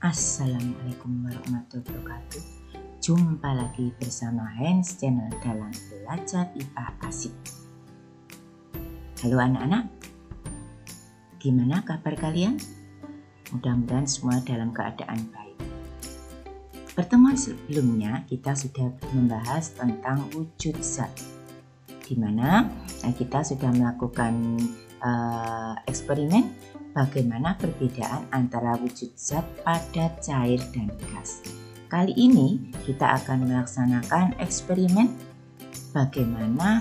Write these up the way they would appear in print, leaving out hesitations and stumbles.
Assalamualaikum warahmatullahi wabarakatuh. Jumpa lagi bersama Hans Channel dalam Belajar IPA Asik. Halo anak-anak, gimana kabar kalian? Mudah-mudahan semua dalam keadaan baik. Pertemuan sebelumnya kita sudah membahas tentang wujud zat, di mana kita sudah melakukan eksperimen bagaimana perbedaan antara wujud zat, padat, cair, dan gas. Kali ini kita akan melaksanakan eksperimen bagaimana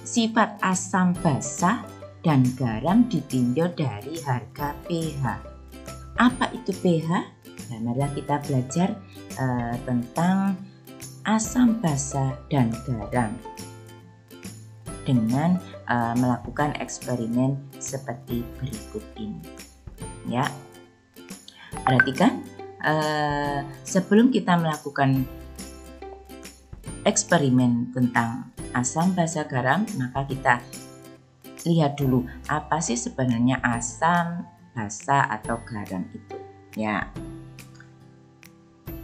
sifat asam basa dan garam ditinjau dari harga pH. Apa itu pH? Nah, marilah kita belajar tentang asam basa dan garam dengan melakukan eksperimen seperti berikut ini. Ya, perhatikan sebelum kita melakukan eksperimen tentang asam basa garam, maka kita lihat dulu apa sih sebenarnya asam basa atau garam itu. Ya,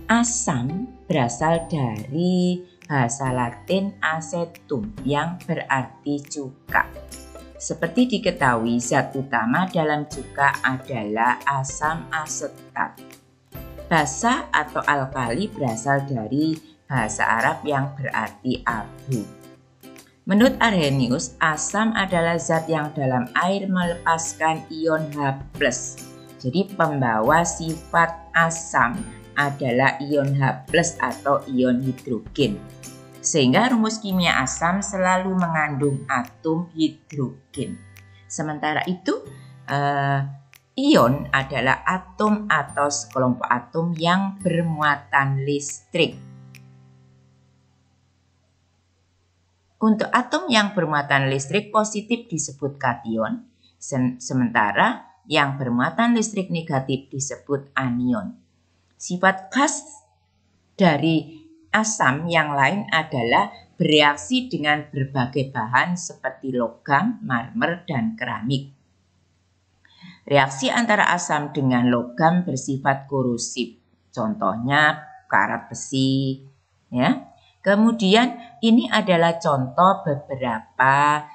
asam berasal dari bahasa Latin acetum yang berarti cuka. Seperti diketahui, zat utama dalam cuka adalah asam asetat. Basa atau alkali berasal dari bahasa Arab yang berarti abu. Menurut Arrhenius, asam adalah zat yang dalam air melepaskan ion H+. Jadi pembawa sifat asam adalah ion H+ atau ion hidrogen. Sehingga rumus kimia asam selalu mengandung atom hidrogen. Sementara itu, ion adalah atom atau sekelompok atom yang bermuatan listrik. Untuk atom yang bermuatan listrik positif disebut kation, sementara yang bermuatan listrik negatif disebut anion. Sifat khas dari asam yang lain adalah bereaksi dengan berbagai bahan seperti logam, marmer, dan keramik. Reaksi antara asam dengan logam bersifat korosif, contohnya karat besi. Ya. Kemudian ini adalah contoh beberapa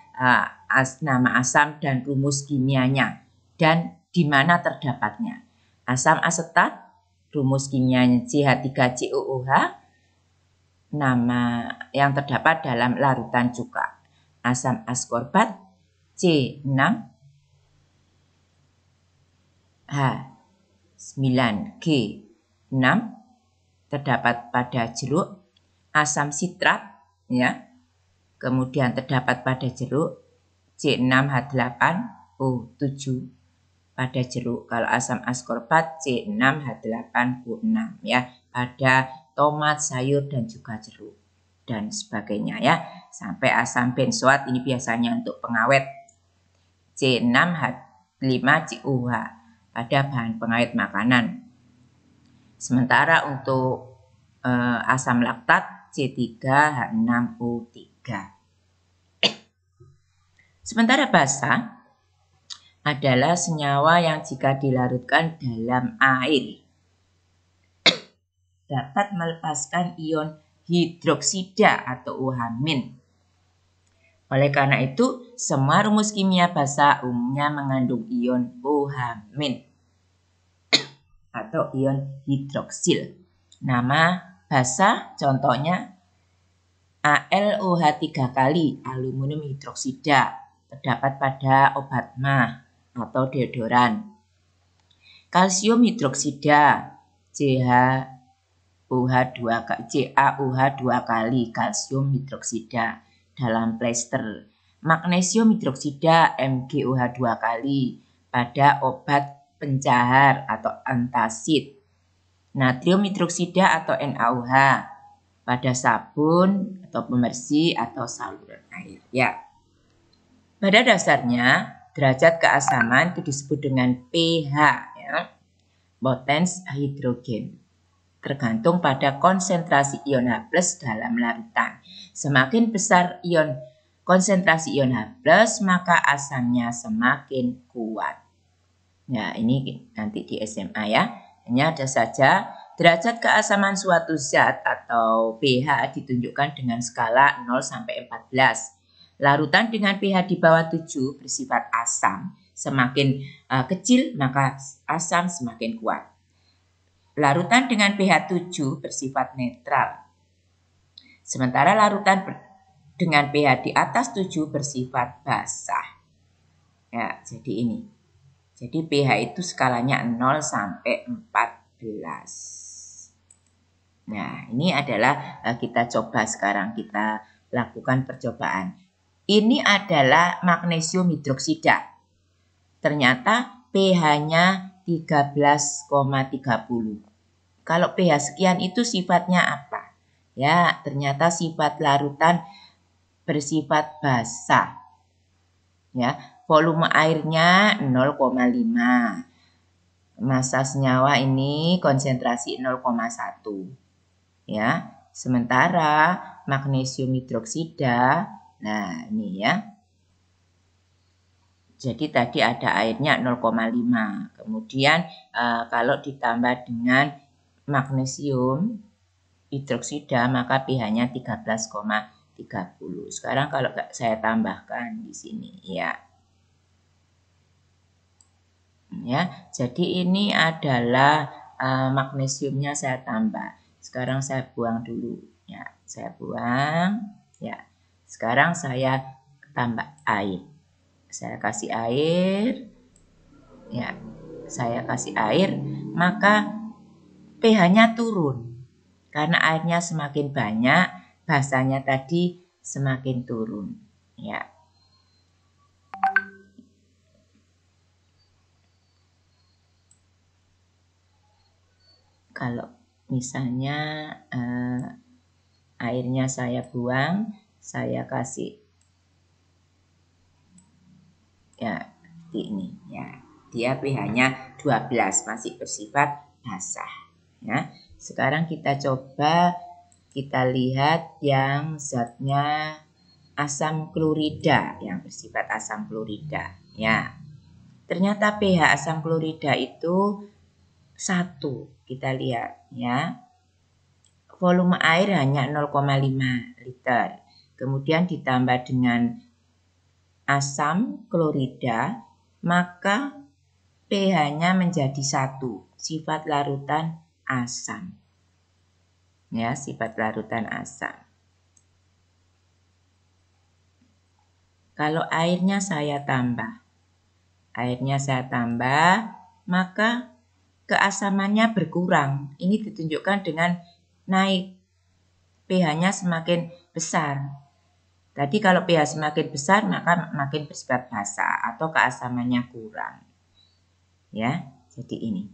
nama asam dan rumus kimianya dan di mana terdapatnya. Asam asetat, rumus kimianya CH3COOH, nama yang terdapat dalam larutan cuka. Asam askorbat C6H9G6 terdapat pada jeruk. Asam sitrat, ya, kemudian terdapat pada jeruk C6H8O7 pada jeruk. Kalau asam askorbat C6H8O6, ya, pada tomat, sayur, dan juga jeruk dan sebagainya, ya. Sampai asam benzoat, ini biasanya untuk pengawet C6H5COH pada bahan pengawet makanan. Sementara untuk asam laktat C3H6O3. Sementara basa adalah senyawa yang jika dilarutkan dalam air dapat melepaskan ion hidroksida atau OH-. Oleh karena itu, semua rumus kimia basa umumnya mengandung ion OH- atau ion hidroksil. Nama basa contohnya AlOH 3 kali, aluminium hidroksida, terdapat pada obat mah atau deodoran. Kalsium hidroksida, CaOH 2 kali, kalsium hidroksida dalam plester. Magnesium hidroksida, MgOH 2 kali pada obat pencahar atau antacid. Natrium hidroksida atau NaOH pada sabun atau pembersih atau saluran air. Ya. Pada dasarnya, derajat keasaman itu disebut dengan pH, ya, potens hidrogen, tergantung pada konsentrasi ion H+ dalam larutan. Semakin besar konsentrasi ion H+, maka asamnya semakin kuat. Nah, ini nanti di SMA ya. Hanya ada saja derajat keasaman suatu zat atau pH ditunjukkan dengan skala 0 sampai 14. Larutan dengan pH di bawah 7 bersifat asam. Semakin kecil maka asam semakin kuat. Larutan dengan pH 7 bersifat netral. Sementara larutan dengan pH di atas 7 bersifat basah. Ya, jadi ini. Jadi pH itu skalanya 0 sampai 14. Nah, ini adalah kita coba sekarang, kita lakukan percobaan. Ini adalah magnesium hidroksida. Ternyata pH-nya 13,30. Kalau pH sekian itu sifatnya apa? Ya, ternyata sifat larutan bersifat basah. Ya, volume airnya 0,5. Massa senyawa ini konsentrasi 0,1. Ya, sementara magnesium hidroksida, nah ini ya. Jadi tadi ada airnya 0,5. Kemudian kalau ditambah dengan magnesium hidroksida maka pH-nya 13,30. Sekarang kalau saya tambahkan di sini ya. Ya, jadi ini adalah magnesiumnya saya tambah. Sekarang saya buang dulu. Ya, saya buang. Ya. Sekarang saya tambah air. Saya kasih air. Ya. Saya kasih air, maka pH-nya turun. Karena airnya semakin banyak, basanya tadi semakin turun. Ya. Kalau misalnya airnya saya buang, saya kasih ya seperti ini ya. Dia pH-nya 12, masih bersifat basah ya. Sekarang kita coba kita lihat yang zatnya asam klorida, yang bersifat asam klorida ya. Ternyata pH asam klorida itu 1. Kita lihat ya. Volume air hanya 0,5 liter. Kemudian ditambah dengan asam klorida, maka pH-nya menjadi 1. Sifat larutan asam. Ya, sifat larutan asam. Kalau airnya saya tambah, maka keasamannya berkurang. Ini ditunjukkan dengan naik. pH-nya semakin besar. Tadi kalau pH semakin besar maka makin bersifat basah atau keasamannya kurang. Ya, jadi ini.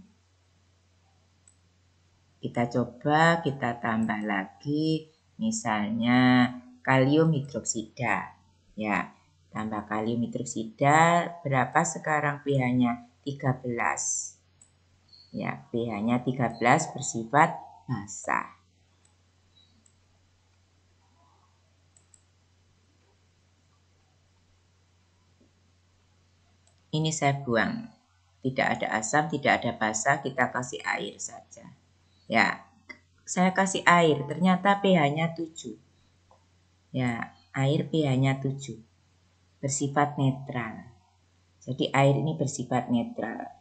Kita coba kita tambah lagi misalnya kalium hidroksida. Ya, tambah kalium hidroksida berapa sekarang pH-nya? 13. Ya, pH-nya 13 bersifat basah. Ini saya buang. Tidak ada asam, tidak ada basah, kita kasih air saja. Ya, saya kasih air, ternyata pH-nya 7. Ya, air pH-nya 7. Bersifat netral. Jadi air ini bersifat netral.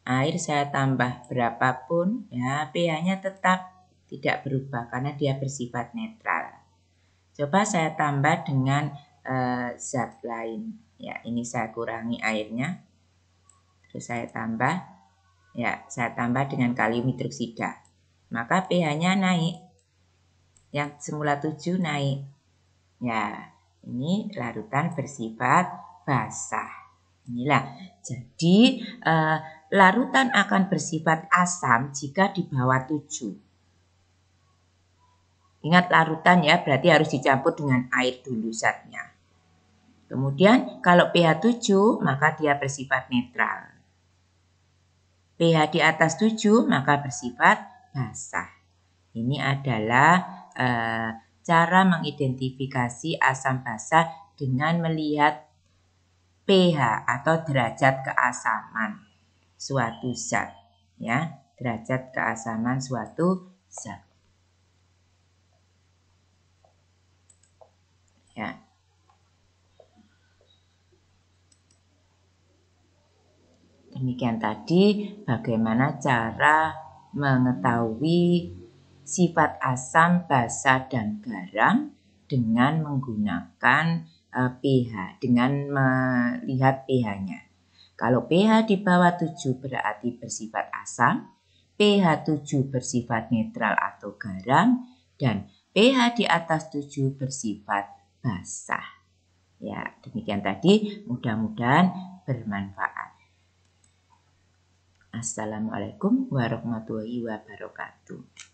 Air saya tambah berapapun, ya pH-nya tetap tidak berubah karena dia bersifat netral. Coba saya tambah dengan zat lain. Ya, ini saya kurangi airnya. Terus saya tambah. Ya, saya tambah dengan kalium hidroksida. Maka pH-nya naik. Yang semula 7 naik. Ya, ini larutan bersifat basah. Inilah. Jadi, larutan akan bersifat asam jika di bawah 7. Ingat larutan ya, berarti harus dicampur dengan air dulu zatnya. Kemudian kalau pH 7 maka dia bersifat netral. pH di atas 7 maka bersifat basah. Ini adalah cara mengidentifikasi asam basah dengan melihat pH atau derajat keasaman suatu zat, ya, derajat keasaman suatu zat. Ya. Demikian tadi bagaimana cara mengetahui sifat asam, basa, dan garam dengan menggunakan pH, dengan melihat pH-nya. Kalau pH di bawah 7 berarti bersifat asam, pH 7 bersifat netral atau garam, dan pH di atas 7 bersifat basah. Ya, demikian tadi, mudah-mudahan bermanfaat. Assalamualaikum warahmatullahi wabarakatuh.